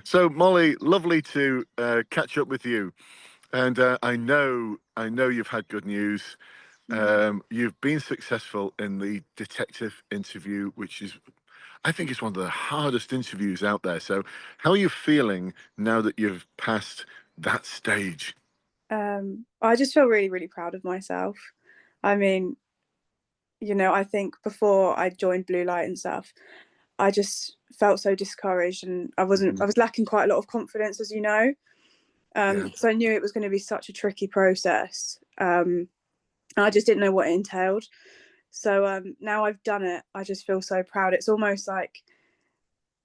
So, Molly, lovely to catch up with you. And I know you've had good news. You've been successful in the detective interview, which is, I think, is one of the hardest interviews out there. So, how are you feeling now that you've passed that stage? I just feel really, really proud of myself. I mean, I think before I joined Blue Light and stuff, I just felt so discouraged and Mhm. I was lacking quite a lot of confidence, as you know. Yeah. So I knew it was going to be such a tricky process. And I just didn't know what it entailed. So now I've done it, I just feel so proud. It's almost like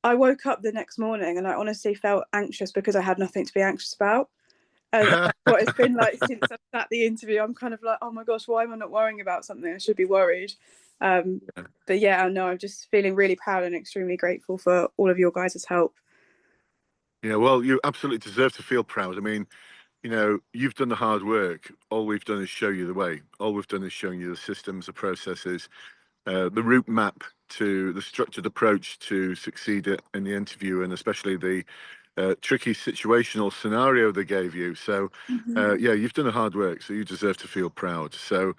I woke up the next morning and I honestly felt anxious because I had nothing to be anxious about. And that's what it's been like since I sat the interview. I'm kind of like, oh my gosh, why am I not worrying about something? I should be worried. Um, but yeah, I know I'm just feeling really proud and extremely grateful for all of your guys' help. Yeah, well, you absolutely deserve to feel proud. I mean, you've done the hard work. All we've done is show you the way. All we've done is showing you the systems, the processes, the route map to the structured approach to succeed in the interview, and especially the tricky situational scenario they gave you. So, Mm-hmm. yeah, you've done the hard work, so you deserve to feel proud. So,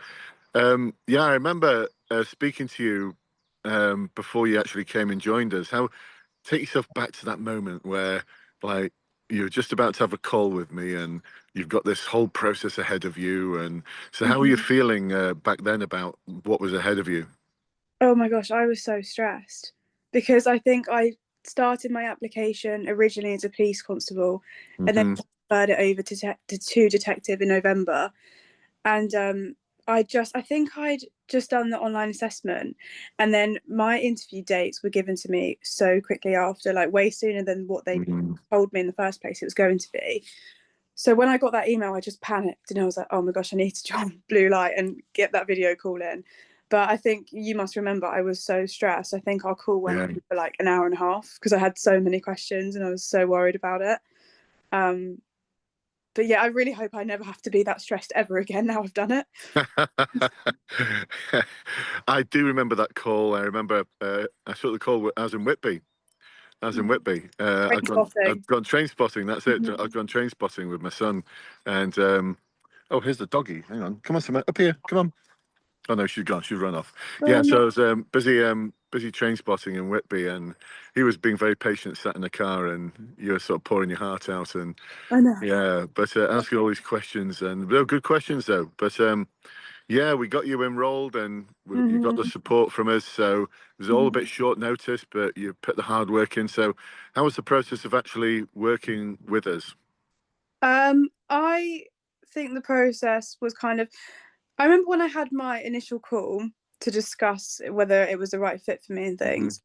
yeah, I remember speaking to you before you actually came and joined us. How take yourself back to that moment where, like, you're just about to have a call with me, and you've got this whole process ahead of you. And so, how were you Mm-hmm. feeling back then about what was ahead of you? Oh my gosh, I was so stressed because I think I started my application originally as a police constable and then Hmm. transferred it over to detective in November. And I think I'd just done the online assessment, and then my interview dates were given to me so quickly after, like way sooner than what they Hmm. told me in the first place it was going to be. So when I got that email, I just panicked and I was like, oh my gosh, I need to join Blue Light and get that video call in. But I think you must remember I was so stressed. I think our call went Yeah. on for like an hour and a half because I had so many questions and I was so worried about it. Um, but yeah, I really hope I never have to be that stressed ever again now I've done it. I do remember that call. I remember I saw the call. I was in Whitby. I was in Whitby. Train spotting. I'd gone train spotting. That's it. Mhm. I'd gone train spotting with my son, and oh, here's the doggy. Hang on, come on, Simon, up here. Come on. Oh no, she's gone. She's run off. Yeah, so I was busy train spotting in Whitby, and he was being very patient, sat in the car, and you were sort of pouring your heart out, and I know. yeah, but asking all these questions, and they were good questions though. But yeah, we got you enrolled, and you got the Hmm. support from us. So it was all a Hmm. bit short notice, but you put the hard work in. So how was the process of actually working with us? I think the process was kind of. I remember when I had my initial call to discuss whether it was the right fit for me and Hmm. things.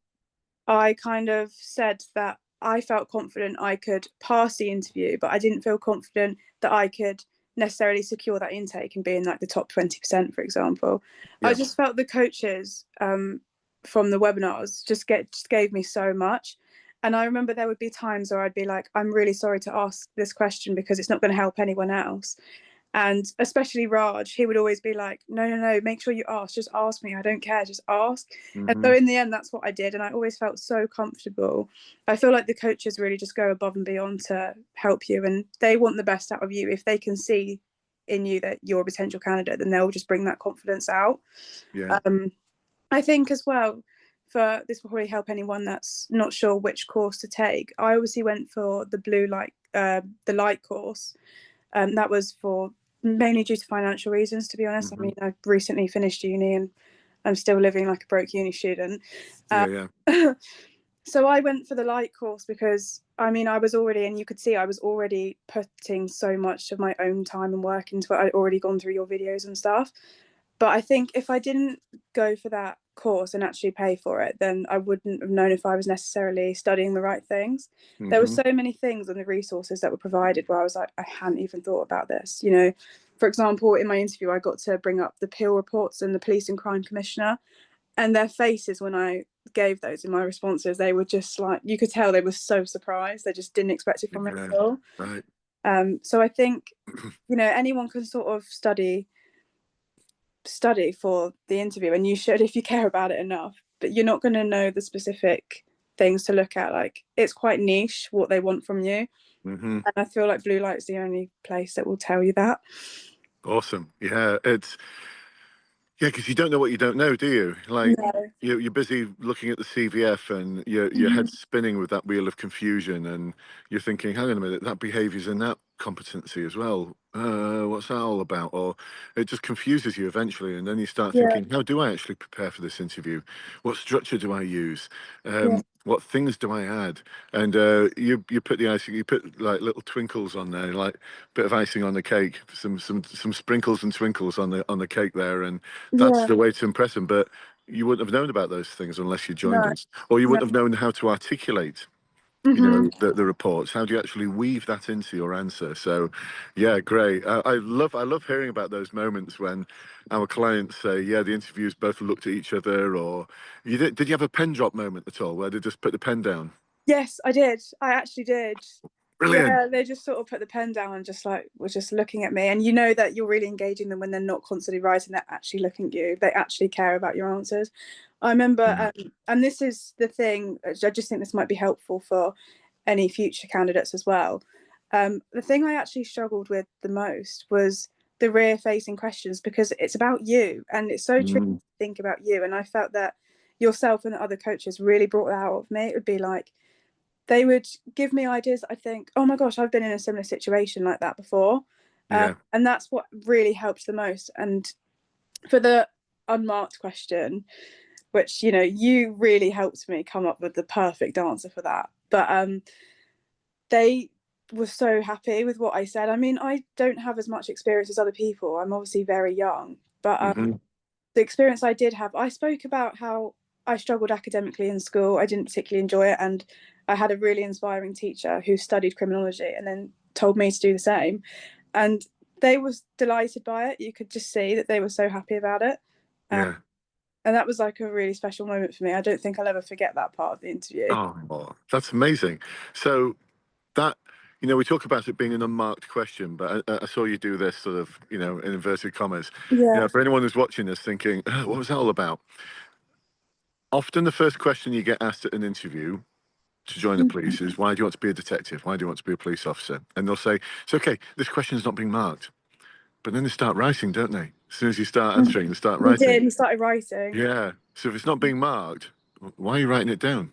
I kind of said that I felt confident I could pass the interview, but I didn't feel confident that I could necessarily secure that intake and be in like the top 20%, for example. I Yeah. just felt the coaches from the webinars just gave me so much. And I remember there would be times where I'd be like, I'm really sorry to ask this question because it's not going to help anyone else. And especially Raj, he would always be like, no, no, no, make sure you ask. Just ask me. I don't care. Just ask. And so Hmm. in the end, that's what I did. And I always felt so comfortable. I feel like the coaches really just go above and beyond to help you. And they want the best out of you. If they can see in you that you're a potential candidate, then they'll just bring that confidence out. Yeah. Um, I think as well, for this will probably help anyone that's not sure which course to take. I obviously went for the light course. That was for mainly due to financial reasons, to be honest. I Hmm. mean, I've recently finished uni and I'm still living like a broke uni student. Yeah. Yeah. So I went for the light course because I mean, I was already, and you could see I was already putting so much of my own time and work into it. I'd already gone through your videos and stuff. But I think if I didn't go for that course and actually pay for it, then I wouldn't have known if I was necessarily studying the right things. There were Hmm. so many things and the resources that were provided where I was like, I hadn't even thought about this. For example, in my interview, I got to bring up the Peel reports and the Police and Crime Commissioner, and their faces when I gave those in my responses, they were just like, you could tell they were so surprised. They just didn't expect it from me Yeah. at all. Right. So I think, anyone can sort of study for the interview, and you should if you care about it enough, but you're not going to know the specific things to look at. Like it's quite niche what they want from you, Hmm. and I feel like blue light's the only place that will tell you that. Awesome. Yeah, yeah, because you don't know what you don't know, do you? Like No. you're busy looking at the CVF and your Mhm. head's spinning with that wheel of confusion, and you're thinking, hang on a minute, that behaviour's in that competency as well. What's that all about? Or it just confuses you eventually, and then you start Yeah, thinking, how do I actually prepare for this interview? What structure do I use? yeah, What things do I add? And you put the icing, you put like little twinkles on there, like bit of icing on the cake, some sprinkles and twinkles on the cake there, and that's yeah. the way to impress them. But you wouldn't have known about those things unless you joined No, us, or you no. wouldn't have known how to articulate, Hmm. the reports. How do you actually weave that into your answer? So, yeah, great. I love hearing about those moments when our clients say, yeah, the interviews both looked at each other, or did you have a pen drop moment at all where they just put the pen down? Yes, I did. I actually did. Brilliant. Yeah, they just sort of put the pen down and just like was just looking at me. And you know that you're really engaging them when they're not constantly writing, they're actually looking at you. They actually care about your answers. I remember, Mm. and this is the thing, I just think this might be helpful for any future candidates as well. The thing I actually struggled with the most was the rear facing questions because it's about you and it's so tricky Mm. to think about you. And I felt that yourself and the other coaches really brought that out of me. It would be like, they would give me ideas. I think, oh my gosh, I've been in a similar situation like that before. Yeah, And that's what really helped the most. And for the unmarked question, which, you know, you really helped me come up with the perfect answer for that. But they were so happy with what I said. I mean, I don't have as much experience as other people. I'm obviously very young, but hmm, the experience I did have, I spoke about how I struggled academically in school. I didn't particularly enjoy it. And I had a really inspiring teacher who studied criminology and then told me to do the same. And they was delighted by it. You could just see that they were so happy about it. Uh, yeah. and that was like a really special moment for me. I don't think I'll ever forget that part of the interview. Oh, that's amazing. So that, we talk about it being an unmarked question, but I saw you do this sort of, in inverted commas. Yeah. For anyone who's watching this thinking, what was that all about? Often the first question you get asked at an interview to join the police is, why do you want to be a detective? Why do you want to be a police officer? And they'll say, it's okay, this question's not being marked. But then they start writing, don't they? As soon as you start answering, they start We did. writing. We started writing. Yeah. So if it's not being marked, why are you writing it down?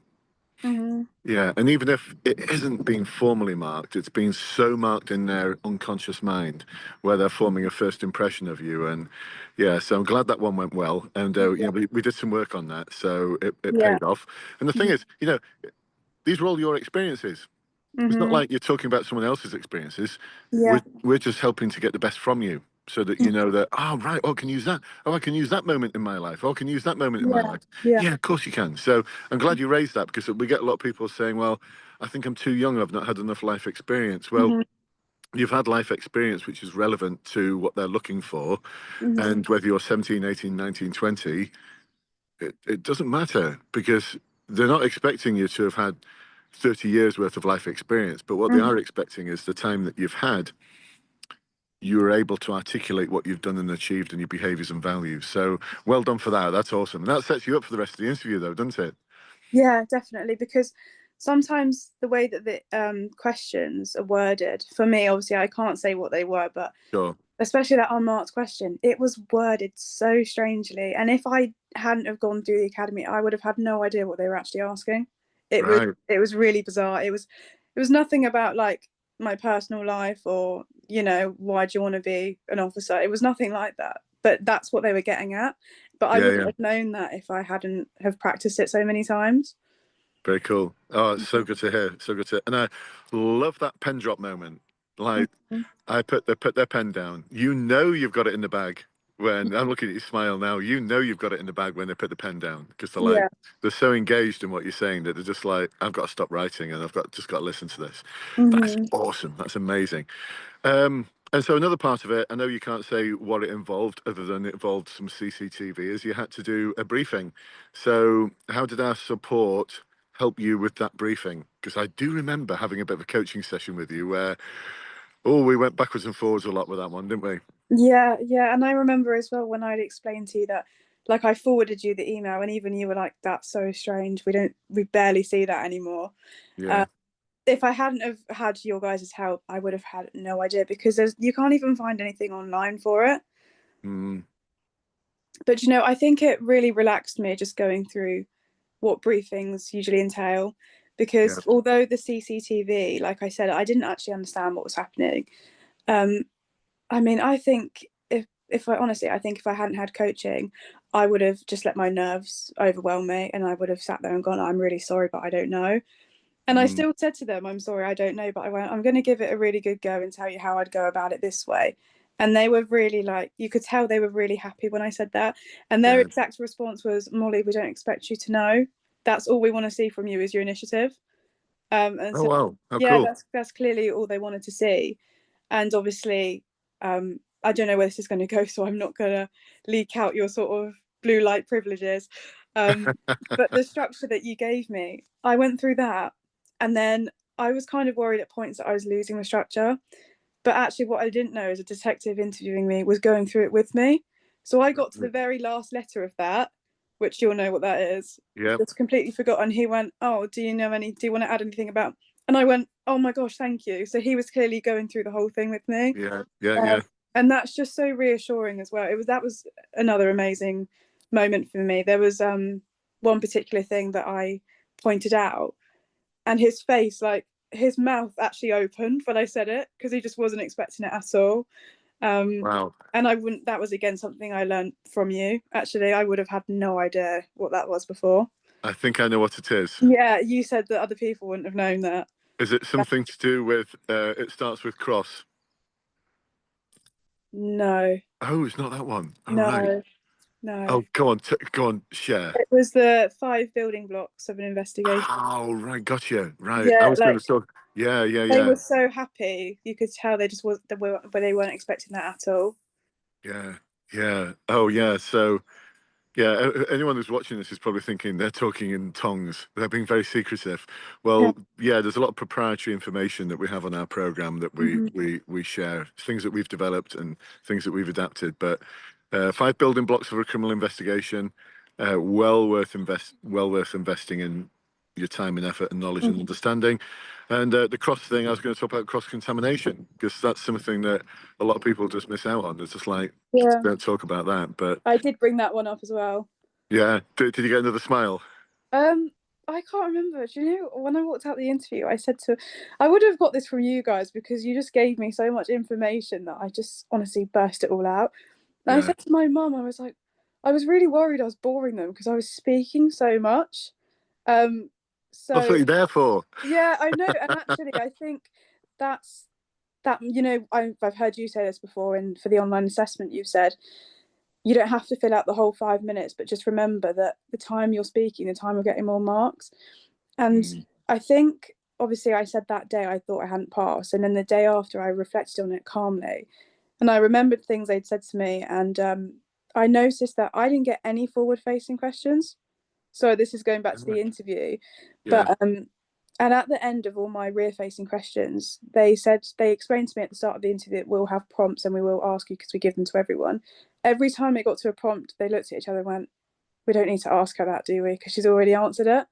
Mm-hmm. Yeah, and even if it isn't being formally marked, it's been so marked in their unconscious mind where they're forming a first impression of you. And yeah, so I'm glad that one went well. And, Yeah. we did some work on that. So it Yeah. paid off. And the thing is, these are all your experiences. It's not Mm-hmm. like you're talking about someone else's experiences. Yeah. We're just helping to get the best from you so that you know that, oh, right, oh, I can use that. Oh, I can use that moment in my life. Oh, I can use that moment in my Yeah. life. Yeah. Yeah, of course you can. So I'm glad you raised that because we get a lot of people saying, well, I think I'm too young. I've not had enough life experience. Well, Mm-hmm. you've had life experience which is relevant to what they're looking for. Mm-hmm. And whether you're 17, 18, 19, 20, it doesn't matter because they're not expecting you to have had 30 years worth of life experience. But what they Mm-hmm. are expecting is the time that you've had, you are able to articulate what you've done and achieved and your behaviors and values. So well done for that. That's awesome. And that sets you up for the rest of the interview, though, doesn't it? Yeah, definitely. Because sometimes the way that the questions are worded, for me, obviously, I can't say what they were, but Sure. especially that unmarked question, it was worded so strangely. And if I hadn't have gone through the academy, I would have had no idea what they were actually asking. It was Right. it was really bizarre. It was nothing about like my personal life or, you know, why do you want to be an officer? It was nothing like that. But that's what they were getting at. But I Yeah, wouldn't yeah. have known that if I hadn't have practiced it so many times. Very cool. Oh, it's so good to hear. So good to, and I love that pen drop moment. Like Mhm. they put their pen down. You know you've got it in the bag when I'm looking at you smile now. You know you've got it in the bag when they put the pen down because Yeah. they're so engaged in what you're saying that they're just like, I've got to stop writing and I've got to listen to this. That's Hmm. awesome. That's amazing. And so another part of it, I know you can't say what it involved, other than it involved some CCTV, is you had to do a briefing. So how did our support help you with that briefing? Because I do remember having a bit of a coaching session with you where, oh, we went backwards and forwards a lot with that one, didn't we? Yeah, yeah. And I remember as well when I'd explained to you that like I forwarded you the email, and even you were like, "That's so strange. We barely see that anymore." Yeah. If I hadn't have had your guys' help, I would have had no idea, because you can't even find anything online for it. Mm, But I think it really relaxed me just going through what briefings usually entail, yeah. because although the CCTV, like I said, I didn't actually understand what was happening. Um, I mean, I think if I honestly, I think if I hadn't had coaching, I would have just let my nerves overwhelm me, and I would have sat there and gone, "I'm really sorry, but I don't know." And I Mm, still said to them, "I'm sorry, I don't know," but I went, "I'm going to give it a really good go and tell you how I'd go about it this way." And they were really like, you could tell they were really happy when I said that. And their yeah. exact response was, "Molly, we don't expect you to know. That's all we want to see from you is your initiative." And Oh so, wow, how yeah, cool. that's clearly all they wanted to see. And obviously, I don't know where this is going to go, so I'm not going to leak out your sort of blue light privileges. But the structure that you gave me, I went through that, and then I was kind of worried at points that I was losing the structure. But actually, what I didn't know is a detective interviewing me was going through it with me. So I got to the very last letter of that, which you'll know what that is. Yeah, Just completely forgotten. He went, "Oh, do you know any? Do you want to add anything about?" And I went, "Oh my gosh, thank you." So he was clearly going through the whole thing with me, yeah, yeah, um, yeah. and that's just so reassuring as well. That was another amazing moment for me. There was one particular thing that I pointed out, and his face, like his mouth actually opened when I said it, because he just wasn't expecting it at all. Um, Wow. and I wouldn't. That was again something I learned from you. Actually, I would have had no idea what that was before. I think I know what it is. Yeah, you said that other people wouldn't have known that. Is it something to do with it starts with cross? No, Oh, it's not that one. Oh right. no, no. Oh, go on, go on, share. It was the 5 building blocks of an investigation. Oh, right, gotcha. Right. I Yeah, was going like to talk. Yeah, yeah, they yeah, were so happy. You could tell they just was but they weren't expecting that at all. yeah, yeah. Oh, yeah. So, yeah, anyone who's watching this is probably thinking they're talking in tongues. They're being very secretive. Yeah. Well, yeah, there's a lot of proprietary information that we have on our program that we Hmm. we share, things that we've developed and things that we've adapted. But 5 building blocks of a criminal investigation, well worth investing in your time and effort and knowledge and understanding. And the cross thing, I was going to talk about cross contamination, because that's something that a lot of people just miss out on. It's just like, Yeah, don't talk about that. But I did bring that one up as well. yeah, did you get another smile? Um, I can't remember. Do you know when I walked out the interview, I would have got this from you guys, because you just gave me so much information that I just honestly burst it all out. And I Yeah, said to my mum, I was like, I was really worried I was boring them because I was speaking so much. Um, that's what so you're there for. yeah, I know, and actually, I think that's that. I've heard you say this before, and for the online assessment, you've said you don't have to fill out the whole 5 minutes, but just remember that the time you're speaking, the time you're getting more marks. And Mm, I think, obviously, I said that day I thought I hadn't passed. And then the day after, I reflected on it calmly. And I remembered things they'd said to me. And I noticed that I didn't get any forward facing questions. So this is going back to the interview. yeah. But, and at the end of all my rear facing questions, they explained to me at the start of the interview that we'll have prompts and we will ask you because we give them to everyone. Every time it got to a prompt, they looked at each other and went, "We don't need to ask her that, do we? Because she's already answered it."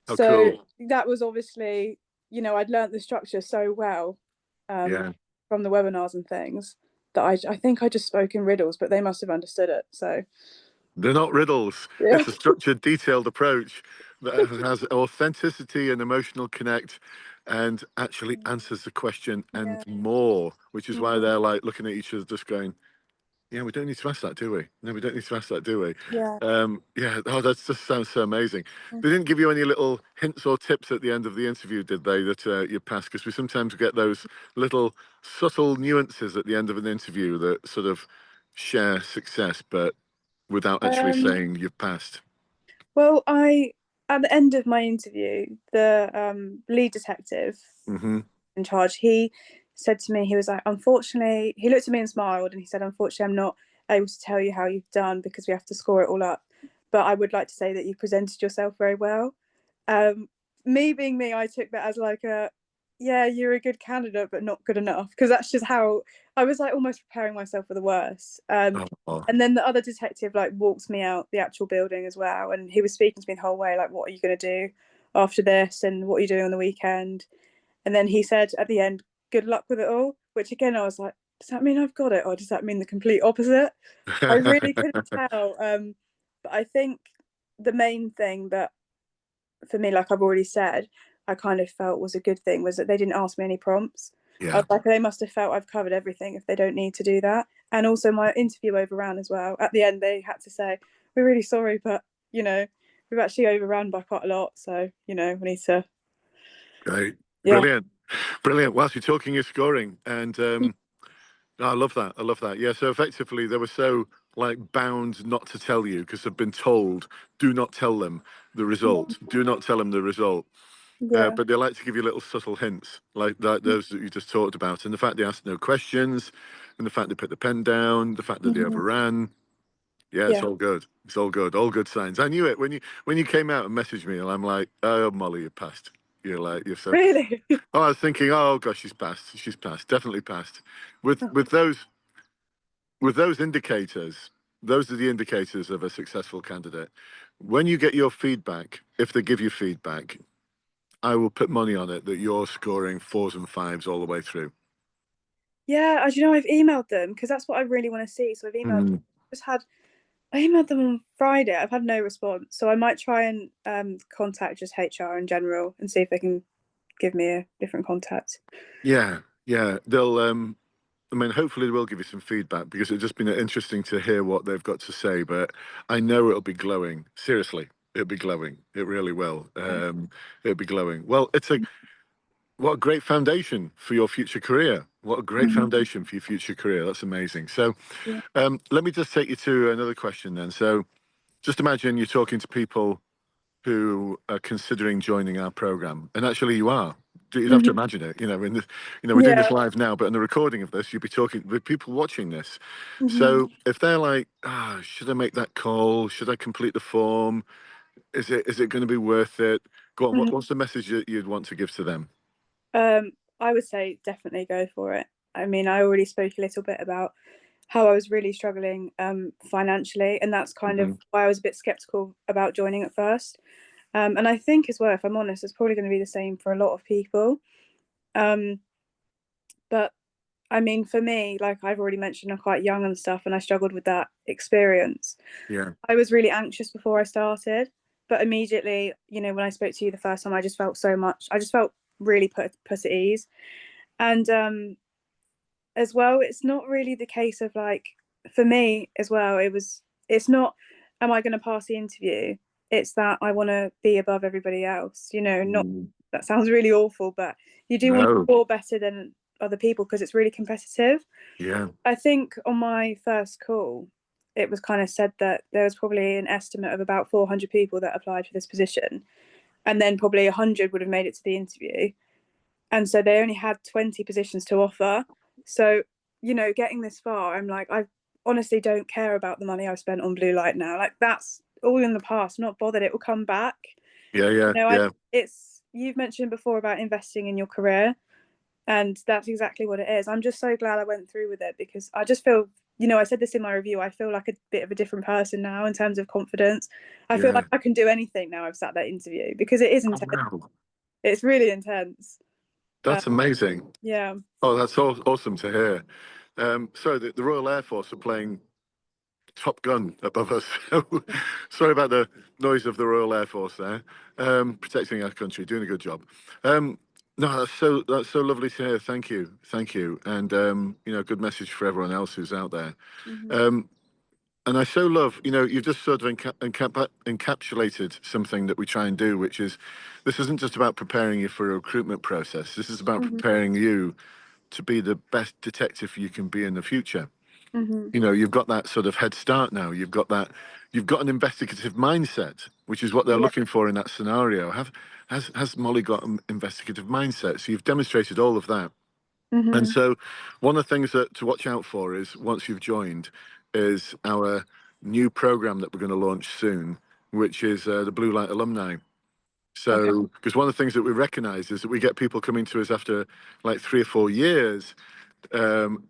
Oh, So cool. that was obviously, I'd learnt the structure so well, Yeah. from the webinars and things, that I think I just spoke in riddles, but they must have understood it. So They're not riddles. yeah, It's a structured, detailed approach that has authenticity and emotional connect and actually answers the question and yeah, more, which is why mhm, they're like looking at each other just going, yeah, we don't need to ask that, do we? No, we don't need to ask that, do we? yeah. Yeah, oh, that just sounds so amazing. They didn't give you any little hints or tips at the end of the interview, did they, that you passed? Because we sometimes get those little subtle nuances at the end of an interview that sort of share success, but without actually Um, saying you've passed. well, at the end of my interview, the lead detective Hmm. in charge, he said to me, he was like, "Unfortunately," he looked at me and smiled, and he said, "Unfortunately, I'm not able to tell you how you've done because we have to score it all up. But I would like to say that you presented yourself very well." Um, Me being me, I took that as like a yeah, you're a good candidate, but not good enough. Because that's just how I was like almost preparing myself for the worst. Oh, And then the other detective like walked me out the actual building as well, and he was speaking to me the whole way, like, "What are you going to do after this? And what are you doing on the weekend?" And then he said at the end, "Good luck with it all." Which again, I was like, "Does that mean I've got it, or does that mean the complete opposite?" I really couldn't tell. But I think the main thing that for me, like I've already said, I kind of felt was a good thing was that they didn't ask me any prompts. I yeah, was like, they must have felt I've covered everything if they don't need to do that. And also, my interview overran as well. At the end, they had to say, "We're really sorry, but you know, we've actually overran by quite a lot. So we need to, great, yeah, brilliant, brilliant. Whilst you're talking, you're scoring, and I love that. I love that. Yeah. So effectively, they were so like bound not to tell you because they've been told, do not tell them the result. Do not tell them the result. yeah, But they like to give you little subtle hints, like that, those that you just talked about, and the fact they asked no questions, and the fact they put the pen down, the fact that they mm-hmm. overran. Yeah, it's Yeah, all good. It's all good. All good signs. I knew it when you came out and messaged me, and I'm like, oh, Molly, you passed. You're so. really, Oh, I was thinking, oh gosh, she's passed. She's passed. Definitely passed. With those indicators, those are the indicators of a successful candidate. When you get your feedback, if they give you feedback, I will put money on it that you're scoring fours and fives all the way through. yeah. As you know, I've emailed them because that's what I really want to see. So I've emailed. Mm, Just had I emailed them on Friday. I've had no response, so I might try and contact just HR in general and see if they can give me a different contact. yeah, yeah. They'll. I mean, hopefully they will give you some feedback because it's just been interesting to hear what they've got to say. But I know it'll be glowing. Seriously, it'll be glowing. It really will. It'll be glowing. Well, it's a what a great foundation for your future career. What a great Mm-hmm. foundation for your future career. That's amazing. So, Yeah. let me just take you to another question then. So, just imagine you're talking to people who are considering joining our program, and actually you are. You'd have to Mm-hmm. imagine it. We're doing this Yeah. live now, but in the recording of this, you'd be talking with people watching this. Mm-hmm. So if they're like, should I make that call? Should I complete the form? Is it going to be worth it? Go on. Mm-hmm. What's the message you'd want to give to them? I would say definitely go for it. I mean, I already spoke a little bit about how I was really struggling financially, and that's kind of Hmm. why I was a bit skeptical about joining at first. And I think as well, if I'm honest, it's probably going to be the same for a lot of people. Um, but I mean, for me, like I've already mentioned, I'm quite young and stuff, and I struggled with that experience. Yeah, I was really anxious before I started, but immediately, when I spoke to you the first time, I just felt so much. I just felt really put at ease, and as well, it's not really the case of like for me as well. It's not. Am I going to pass the interview? It's that I want to be above everybody else. Not mm, that sounds really awful, but you do want to no, score better than other people because it's really competitive. yeah, I think on my first call, it was kind of said that there was probably an estimate of about 400 people that applied for this position, and then probably 100 would have made it to the interview. And so they only had 20 positions to offer. So, getting this far, I'm like, I honestly don't care about the money I've spent on blue light now. Like, that's all in the past, I'm not bothered. It will come back. yeah, yeah, yeah, You've mentioned before about investing in your career, and that's exactly what it is. I'm just so glad I went through with it because I just feel, I said this in my review, I feel like a bit of a different person now in terms of confidence. I feel yeah. like I can do anything now I've sat that interview because it is Oh, intense. wow, It's really intense. Uh, that's amazing. yeah. Oh, that's awesome to hear. So the Royal Air Force are playing Top Gun above us. Sorry about the noise of the Royal Air Force there, protecting our country, doing a good job. Um, no, that's so lovely to hear. Thank you, and good message for everyone else who's out there. Mm-hmm. Um, and I so love, you've just sort of encapsulated something that we try and do, which is this isn't just about preparing you for a recruitment process. This is about Mm-hmm. preparing you to be the best detective you can be in the future. Mm-hmm. You've got that sort of head start now. You've got an investigative mindset, which is what they're Yeah. looking for in that scenario. Has Molly got an investigative mindset? So you've demonstrated all of that. And Mm-hmm. so one of the things that to watch out for is once you've joined is our new program that we're going to launch soon, which is the Blue Light Alumni. Okay. So, because one of the things that we recognise is that we get people coming to us after like 3 or 4 years. Um,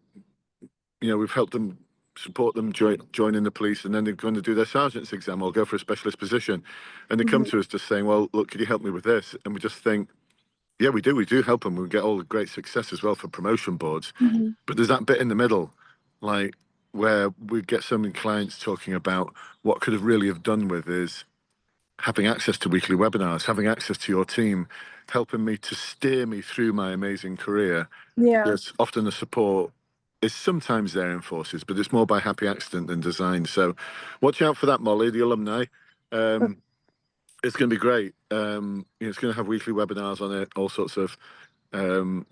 we've helped them, support them joining the police, and then they're going to do their sergeant's exam or go for a specialist position, and they come Hmm. to us just saying, "Well, look, could you help me with this?" And we just think, "Yeah, we do. We do help them. We get all the great success as well for promotion boards." Hmm. But there's that bit in the middle, like where we get so many clients talking about what could have really have done with is having access to weekly webinars, having access to your team, helping me to steer me through my amazing career. Yeah. Because often the support is sometimes there in forces, but it's more by happy accident than design. So watch out for that, Molly, the alumni. Um, it's going to be great. It's going to have weekly webinars on it, all sorts of um,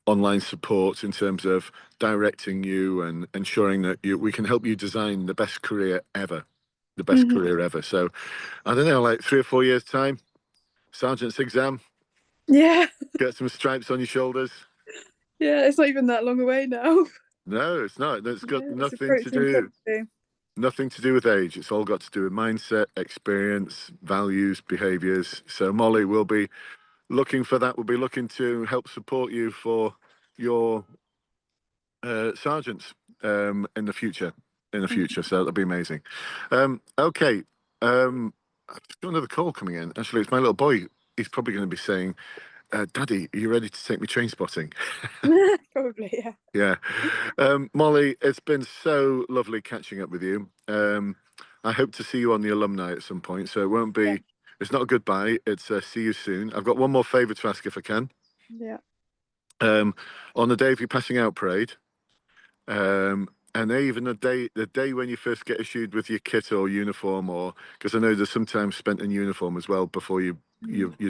online support in terms of directing you and ensuring that we can help you design the best career ever. The best Hmm. career ever. So I don't know, like 3 or 4 years' time, sergeant's exam, Yeah. get some stripes on your shoulders. Yeah. It's not even that long away now. No, it's not. It's got Yeah, it's nothing to approaching do, quickly. with age. It's all got to do with mindset, experience, values, behaviors. So Molly will be looking for that. We'll be looking to help support you for your sergeants in the future. So that'll be amazing. Okay. I've got another call coming in. Actually, it's my little boy. He's probably going to be saying, "Daddy, are you ready to take me train spotting?" Probably, yeah. Yeah. Molly, it's been so lovely catching up with you. I hope to see you on the alumni at some point. So it won't Yeah. be, it's not a goodbye. It's see you soon. I've got one more favour to ask if I can. Yeah. Um, on the day of your passing out parade, and even the day when you first get issued with your kit or uniform, or because I know there's sometimes spent in uniform as well before you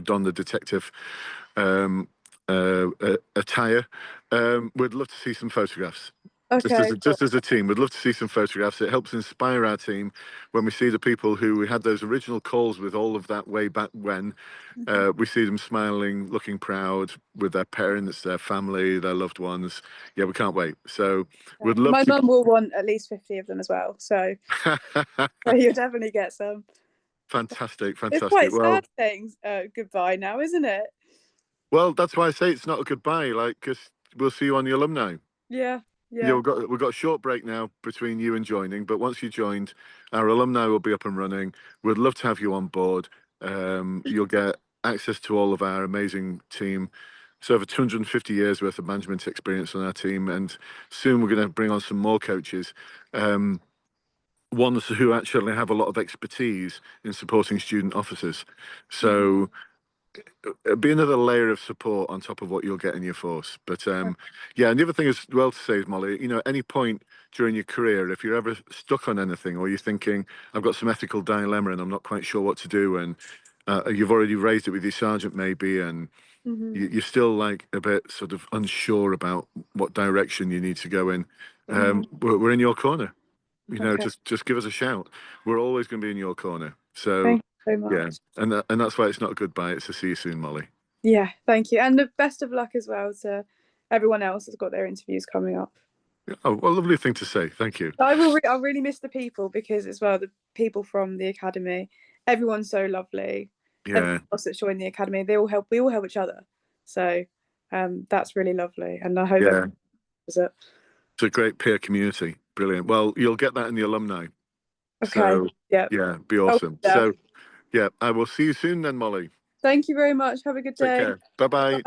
don the detective um, attire. We'd love to see some photographs. Okay. Cool. Just as a team, we'd love to see some photographs. It helps inspire our team when we see the people who we had those original calls with all of that way back when. Mhm. We see them smiling, looking proud with their parents, their family, their loved ones. Yeah, we can't wait. So Yeah. we'd love My to. mum will want at least 50 of them as well. So you'll definitely get some. Fantastic, It's fantastic. quite Well, sad saying goodbye now, isn't it? that's why I say it's not a goodbye. Like, because we'll see you on the alumni. Yeah. Yeah, Yeah. we've got a short break now between you and joining, but once you joined, our alumni will be up and running. We'd love to have you on board. You'll get access to all of our amazing team. So over 250 years worth of management experience on our team, and soon we're going to bring on some more coaches, ones who actually have a lot of expertise in supporting student officers. Mhm. So it'll be another layer of support on top of what you'll get in your force. But yeah, and the other thing as well to say is, Molly, at any point during your career, if you're ever stuck on anything or you're thinking, I've got some ethical dilemma and I'm not quite sure what to do, and you've already raised it with your sergeant maybe, and Mhm. you're still like a bit sort of unsure about what direction you need to go in, Mhm. we're in your corner. Okay. Just give us a shout. We're always going to be in your corner. So Thank you so yeah, much. and that's why it's not a goodbye. It's a see you soon, Molly. Yeah. Thank you, and the best of luck as well to everyone else that's got their interviews coming up. Oh, well, lovely thing to say. Thank you. I'll really miss the people because as well the people from the academy, everyone's so lovely. Everyone Yeah, else that's joined the academy, they all help. We all help each other. So that's really lovely, and I hope everyone yeah. does it. It's a great peer community. Brilliant. Well, you'll get that in the alumni. Okay. So Yeah. yeah, be Oh, awesome. yeah. So yeah, I will see you soon then, Molly. Thank you very much. Have a good Take day. care. Bye bye.